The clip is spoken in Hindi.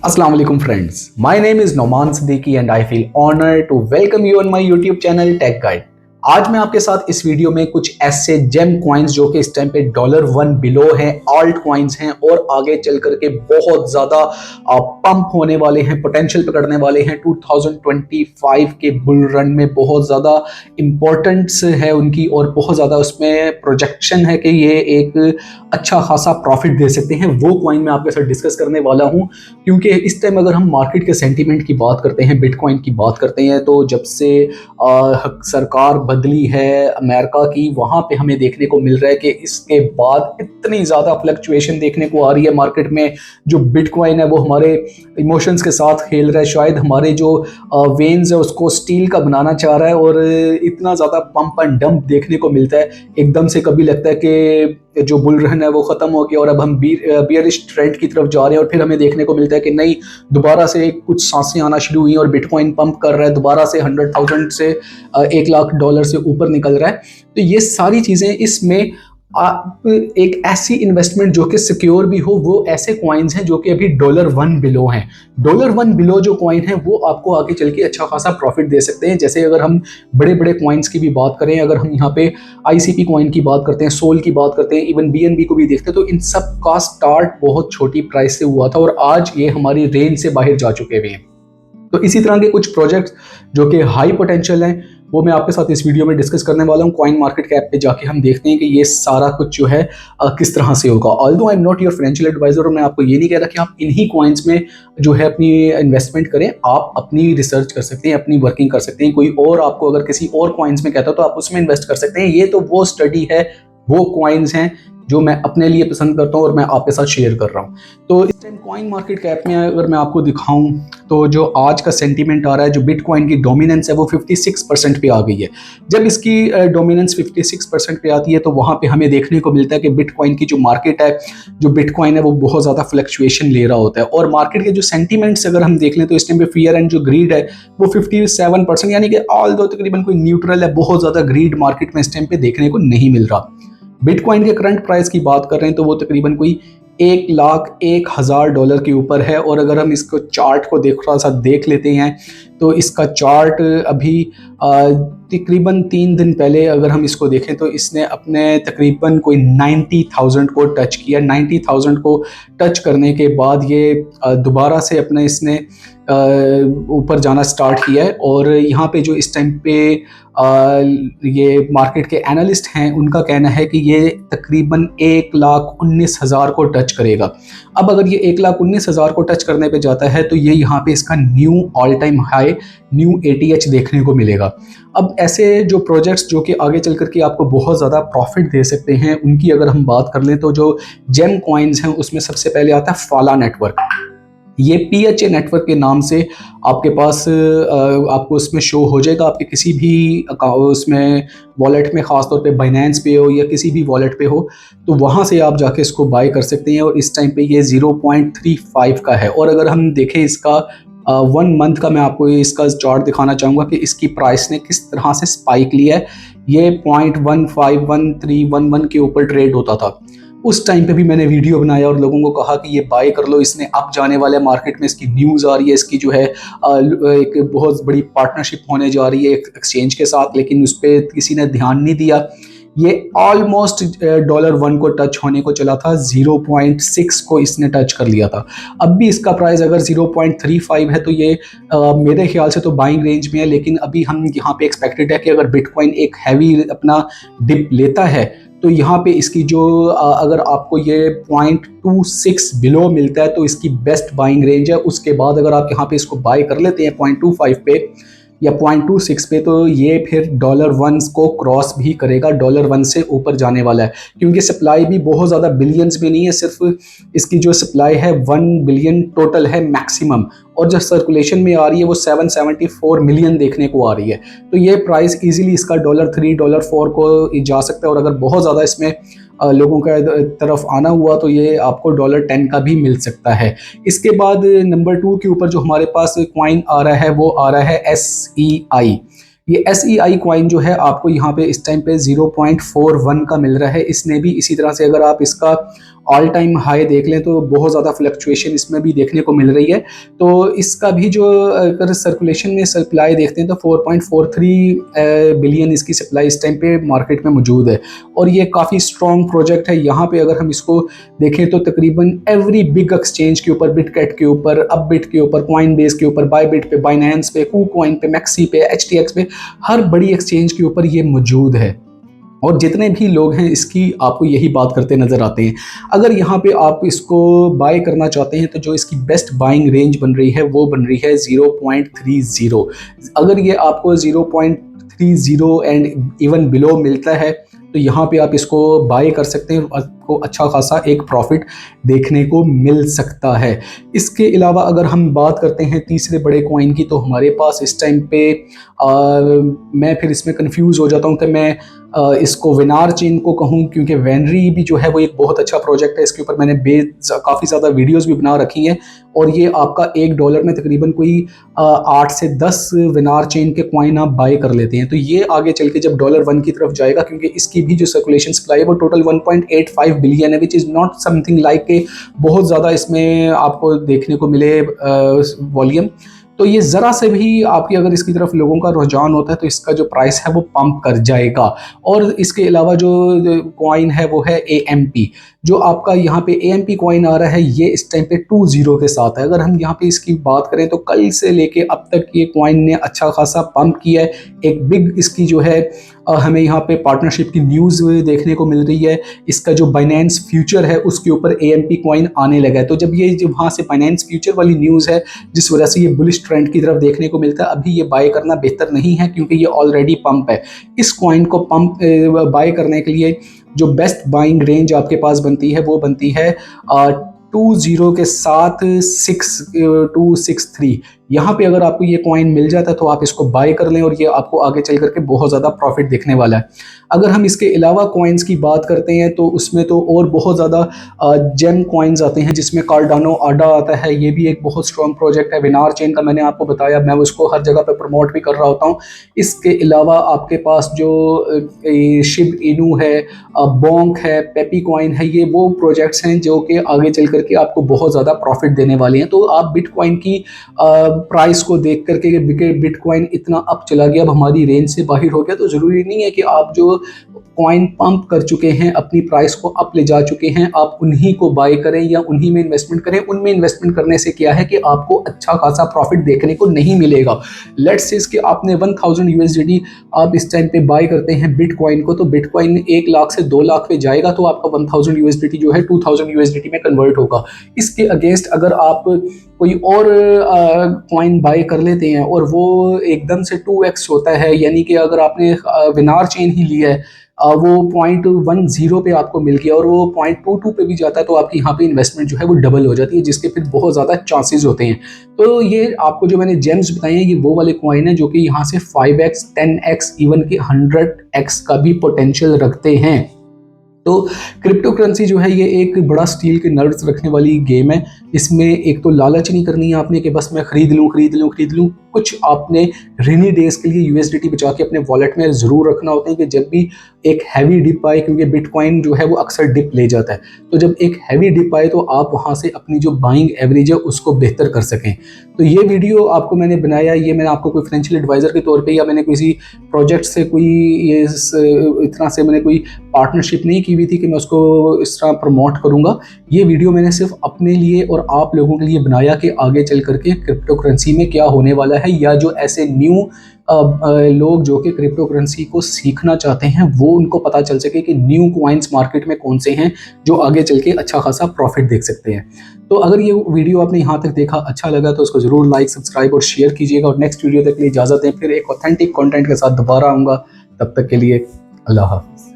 Assalamu alaikum friends. My name is Noman Siddiqui and I feel honored to welcome you on my YouTube channel Tech Guide. आज मैं आपके साथ इस वीडियो में कुछ ऐसे जेम कॉइन्स जो कि इस टाइम पे $1 बिलो हैं, ऑल्ट कॉइन्स हैं और आगे चल करके बहुत ज़्यादा पंप होने वाले हैं, पोटेंशियल पकड़ने वाले हैं। 2025 के बुल रन में बहुत ज़्यादा इम्पोर्टेंस है उनकी और बहुत ज़्यादा उसमें प्रोजेक्शन है कि ये एक अच्छा खासा प्रॉफिट दे सकते हैं। वो कॉइन मैं आपके साथ डिस्कस करने वाला हूँ, क्योंकि इस टाइम अगर हम मार्केट के सेंटीमेंट की बात करते हैं, बिटकॉइन की बात करते हैं, तो जब से सरकार बदली है अमेरिका की, वहाँ पे हमें देखने को मिल रहा है कि इसके बाद इतनी ज़्यादा फ्लक्चुएशन देखने को आ रही है मार्केट में। जो बिटकॉइन है वो हमारे इमोशंस के साथ खेल रहा है, शायद हमारे जो वेन्स है उसको स्टील का बनाना चाह रहा है और इतना ज़्यादा पंप एंड डंप देखने को मिलता है। एकदम से कभी लगता है कि जो बुल रन है वो ख़त्म हो गया और अब हम बियरिश ट्रेंड की तरफ जा रहे हैं, और फिर हमें देखने को मिलता है कि नहीं, दोबारा से कुछ सांसें आना शुरू हुई और बिटकॉइन पंप कर रहा है, दोबारा से 100,000 से $1,00,000 से ऊपर निकल रहा है। तो ये सारी चीज़ें, इसमें आप एक ऐसी इन्वेस्टमेंट जो कि सिक्योर भी हो, वो ऐसे कॉइन्स हैं जो कि अभी $1 बिलो हैं। $1 बिलो जो कॉइन है वो आपको आगे चल के अच्छा खासा प्रॉफिट दे सकते हैं। जैसे अगर हम बड़े बड़े कॉइन्स की भी बात करें, अगर हम यहाँ पे ICP कॉइन की बात करते हैं, सोल की बात करते हैं, इवन BNB को भी देखते हैं, तो इन सब का स्टार्ट बहुत छोटी प्राइस से हुआ था और आज ये हमारी रेंज से बाहर जा चुके हुए हैं। तो इसी तरह के कुछ प्रोजेक्ट्स जो कि हाई पोटेंशियल हैं वो मैं आपके साथ इस वीडियो में डिस्कस करने वाला हूँ। कॉइन मार्केट कैप पे जाके हम देखते हैं कि ये सारा कुछ जो है किस तरह से होगा। Although I am not your financial advisor, और मैं आपको ये नहीं कह रहा कि आप इन्हीं कॉइन्स में जो है अपनी इन्वेस्टमेंट करें। आप अपनी रिसर्च कर सकते हैं, अपनी वर्किंग कर सकते हैं। कोई और आपको अगर किसी और कॉइन्स में कहता है तो आप उसमें इन्वेस्ट कर सकते हैं। ये तो वो स्टडी है, वो कॉइन्स हैं जो मैं अपने लिए पसंद करता हूँ और मैं आपके साथ शेयर कर रहा हूँ। तो इस टाइम कॉइन मार्केट कैप में अगर मैं आपको दिखाऊं तो जो आज का सेंटीमेंट आ रहा है, जो बिटकॉइन की डोमिनेंस है वो 56% पे आ गई है। जब इसकी डोमिनेंस 56% पे आती है तो वहाँ पे हमें देखने को मिलता है कि बिटकॉइन की जो मार्केट है, जो बिटकॉइन है वो बहुत ज़्यादा फ्लक्चुएशन ले रहा होता है। और मार्केट के जो सेंटीमेंट्स अगर हम देख लें तो इस टाइम पे फियर एंड जो ग्रीड है वो 57%, यानी कि ऑल दो तकरीबन कोई न्यूट्रल है, बहुत ज़्यादा ग्रीड मार्केट में इस टाइम पे देखने को नहीं मिल रहा। बिटकॉइन के करंट प्राइस की बात कर रहे हैं तो वो तकरीबन कोई $1,01,000 के ऊपर है। और अगर हम इसको चार्ट को थोड़ा सा देख लेते हैं तो इसका चार्ट अभी तकरीबन 3 दिन पहले अगर हम इसको देखें तो इसने अपने तकरीबन कोई 90,000 को टच किया। 90,000 को टच करने के बाद ये दोबारा से अपने इसने ऊपर जाना स्टार्ट किया है। और यहाँ पे जो इस टाइम पे ये मार्केट के एनालिस्ट हैं उनका कहना है कि ये तकरीबन 1,19,000 को टच करेगा। अब अगर ये 1,19,000 को टच करने पे जाता है तो ये यहाँ पे इसका knew all time high, new ATH देखने को मिलेगा। अब ऐसे जो प्रोजेक्ट्स जो कि आगे चल करके आपको बहुत ज़्यादा प्रॉफिट दे सकते हैं, उनकी अगर हम बात कर लें तो जो जेम कॉइन्स हैं उसमें सबसे पहले आता है फाला नेटवर्क। ये PHA नेटवर्क के नाम से आपके पास आपको उसमें शो हो जाएगा। आपके किसी भी उसमें वॉलेट में, ख़ासतौर पे बाइनेंस पे हो या किसी भी वॉलेट पे हो, तो वहाँ से आप जाके इसको बाय कर सकते हैं। और इस टाइम पे ये 0.35 का है। और अगर हम देखें इसका 1 मंथ का, मैं आपको इसका चार्ट दिखाना चाहूँगा कि इसकी प्राइस ने किस तरह से स्पाइक लिया है। ये 0.151311 के ऊपर ट्रेड होता था। उस टाइम पे भी मैंने वीडियो बनाया और लोगों को कहा कि ये बाय कर लो, इसने अप जाने वाले मार्केट में। इसकी न्यूज़ आ रही है, इसकी जो है एक बहुत बड़ी पार्टनरशिप होने जा रही है एक एक्सचेंज के साथ, लेकिन उस पर किसी ने ध्यान नहीं दिया। ये ऑलमोस्ट $1 को टच होने को चला था, 0.6 को इसने टच कर लिया था। अब भी इसका प्राइस अगर 0.35 है तो ये मेरे ख्याल से तो बाइंग रेंज में है। लेकिन अभी हम यहाँ पे एक्सपेक्टेड है कि अगर बिटकॉइन एक हैवी अपना डिप लेता है तो यहाँ पे इसकी जो अगर आपको ये 0.26 बिलो मिलता है तो इसकी बेस्ट बाइंग रेंज है। उसके बाद अगर आप यहाँ पे इसको बाय कर लेते हैं 0.25 पे या 0.26 पे, तो ये फिर $1 को क्रॉस भी करेगा, $1 से ऊपर जाने वाला है। क्योंकि सप्लाई भी बहुत ज़्यादा बिलियंस में नहीं है, सिर्फ इसकी जो सप्लाई है 1 बिलियन टोटल है मैक्सिमम, और जो सर्कुलेशन में आ रही है वो 774 मिलियन देखने को आ रही है। तो ये प्राइस इजीली इसका $3, $4 को जा सकता है। और अगर बहुत ज़्यादा इसमें लोगों का तरफ आना हुआ तो ये आपको $10 का भी मिल सकता है। इसके बाद नंबर 2 के ऊपर जो हमारे पास कॉइन आ रहा है वो आ रहा है SEI। ये SEI कॉइन जो है आपको यहाँ पे इस टाइम पे 0.41 का मिल रहा है। इसने भी इसी तरह से अगर आप इसका ऑल टाइम हाई देख लें तो बहुत ज़्यादा फ्लक्चुएशन इसमें भी देखने को मिल रही है। तो इसका भी जो अगर सर्कुलेशन में सप्लाई देखते हैं तो 4.43 बिलियन इसकी सप्लाई इस टाइम पे मार्केट में मौजूद है और ये काफ़ी स्ट्रॉन्ग प्रोजेक्ट है। यहाँ पे अगर हम इसको देखें तो तकरीबन एवरी बिग एक्सचेंज के ऊपर, बिटकैट के ऊपर, अपबिट के ऊपर, कॉइनबेस के ऊपर, बायबिट पे, बाइनेंस पे, कूकॉइन पे, मैक्सी पे, HTX पे, हर बड़ी एक्सचेंज के ऊपर ये मौजूद है और जितने भी लोग हैं इसकी आपको यही बात करते नज़र आते हैं। अगर यहाँ पे आप इसको बाय करना चाहते हैं तो जो इसकी बेस्ट बाइंग रेंज बन रही है वो बन रही है 0.30। अगर ये आपको 0.30 एंड इवन बिलो मिलता है तो यहाँ पे आप इसको बाय कर सकते हैं, आपको अच्छा खासा एक प्रॉफिट देखने को मिल सकता है। इसके अलावा अगर हम बात करते हैं तीसरे बड़े कॉइन की तो हमारे पास इस टाइम पे मैं फिर इसमें कंफ्यूज हो जाता हूँ कि मैं इसको वेनार चेन को कहूँ, क्योंकि वेनरी भी जो है वो एक बहुत अच्छा प्रोजेक्ट है। इसके ऊपर मैंने काफ़ी ज़्यादा वीडियोस भी बना रखी हैं और ये आपका $1 में तकरीबन कोई 8 से 10 वेनार चेन के कॉइन आप बाय कर लेते हैं। तो ये आगे चल के जब $1 की तरफ जाएगा, क्योंकि इसकी भी जो सर्कुलेशन सप्लाई है वो टोटल 1.85 बिलियन है, which is not something like के बहुत ज़्यादा इसमें आपको देखने को मिले वॉल्यूम। तो ये ज़रा से भी आपकी अगर इसकी तरफ लोगों का रुझान होता है तो इसका जो प्राइस है वो पंप कर जाएगा। और इसके अलावा जो कॉइन है वो है AMP, जो आपका यहाँ पे AMP कॉइन आ रहा है ये इस टाइम पे 20 के साथ है। अगर हम यहाँ पे इसकी बात करें तो कल से लेके अब तक ये कॉइन ने अच्छा खासा पंप किया है। एक बिग इसकी जो है हमें यहाँ पे पार्टनरशिप की न्यूज़ देखने को मिल रही है। इसका जो बाइनेंस फ्यूचर है उसके ऊपर AMP कॉइन आने लगा है। तो जब ये जो वहाँ से बाइनेंस फ्यूचर वाली न्यूज़ है जिस वजह से ये बुलिश ट्रेंड की तरफ देखने को मिलता है, अभी ये बाय करना बेहतर नहीं है क्योंकि ये ऑलरेडी पंप है। इस कॉइन को पंप बाय करने के लिए जो बेस्ट बाइंग रेंज आपके पास बनती है वो बनती है 20 के साथ 6263। यहाँ पे अगर आपको ये कॉइन मिल जाता है तो आप इसको बाय कर लें और ये आपको आगे चल करके बहुत ज़्यादा प्रॉफिट दिखने वाला है। अगर हम इसके अलावा कॉइन्स की बात करते हैं तो उसमें तो और बहुत ज़्यादा जेम कॉइन्स आते हैं, जिसमें कार्डानो आडा आता है। ये भी एक बहुत स्ट्रॉन्ग प्रोजेक्ट है। वेनार चेन का मैंने आपको बताया, मैं उसको हर जगह पे प्रमोट भी कर रहा होता हूँ। इसके अलावा आपके पास जो शिब इनू है, बोंक है, पेपी कॉइन है, ये वो प्रोजेक्ट्स हैं जो कि आगे चल करके आपको बहुत ज़्यादा प्रॉफिट देने वाले हैं। तो आप बिटकॉइन की प्राइस को देख करके बिटकॉइन इतना अप चला गया, अब हमारी रेंज से बाहर हो गया, तो ज़रूरी नहीं है कि आप जो कॉइन पंप कर चुके हैं, अपनी प्राइस को अप ले जा चुके हैं, आप उन्हीं को बाय करें या उन्हीं में इन्वेस्टमेंट करें। उनमें इन्वेस्टमेंट करने से क्या है कि आपको अच्छा खासा प्रॉफिट देखने को नहीं मिलेगा। लेट्स से कि आपने 1000 USDT आप इस टाइम पे बाय करते हैं बिटकॉइन को, तो बिटकॉइन 1 लाख से 2 लाख पे जाएगा तो आपका 1000 USDT जो है 2000 USDT में कन्वर्ट होगा। इसके अगेंस्ट अगर आप कोई और कॉइन बाय कर लेते हैं और वो एकदम से 2x होता है, यानी कि अगर आपने वेनार चेन ही लिया है, वो 0.10 पे आपको मिल गया और वो 0.22 पे भी जाता है, तो आपकी यहाँ पे इन्वेस्टमेंट जो है वो डबल हो जाती है, जिसके फिर बहुत ज़्यादा चांसेस होते हैं। तो ये आपको जो मैंने जेम्स बताए हैं ये वो वाले कॉइन है जो कि यहाँ से 5x, 10x, इवन कि 100x का भी पोटेंशियल रखते हैं। तो क्रिप्टो करेंसी जो है ये एक बड़ा स्टील के नर्व्स रखने वाली गेम है। इसमें एक तो लालच नहीं करनी है आपने कि बस मैं खरीद लूँ। कुछ आपने रेनी डेज के लिए USDT बचा के अपने वॉलेट में ज़रूर रखना होता है कि जब भी एक हैवी डिप आए, क्योंकि बिटकॉइन जो है वो अक्सर डिप ले जाता है, तो जब एक हैवी डिप आए तो आप वहाँ से अपनी जो बाइंग एवरेज है उसको बेहतर कर सकें। तो ये वीडियो आपको मैंने बनाया, ये मैंने आपको कोई फाइनेंशियल एडवाइज़र के तौर पे या मैंने किसी प्रोजेक्ट से कोई ये इतना से मैंने कोई पार्टनरशिप नहीं की हुई थी कि मैं उसको इस तरह प्रमोट करूँगा। ये वीडियो मैंने सिर्फ अपने लिए और आप लोगों के लिए बनाया कि आगे चल करके क्रिप्टो करेंसी में क्या होने वाला है, या जो ऐसे न्यू लोग जो कि क्रिप्टो करेंसी को सीखना चाहते हैं वो उनको पता चल सके कि न्यू कॉइन्स मार्केट में कौन से हैं जो आगे चल के अच्छा खासा प्रॉफिट देख सकते हैं। तो अगर ये वीडियो आपने यहाँ तक देखा, अच्छा लगा तो उसको ज़रूर लाइक, सब्सक्राइब और शेयर कीजिएगा। और नेक्स्ट वीडियो तक के लिए इजाज़त दें, फिर एक ऑथेंटिक कंटेंट के साथ दोबारा आऊँगा। तब तक के लिए अल्लाह हाफ़िज़।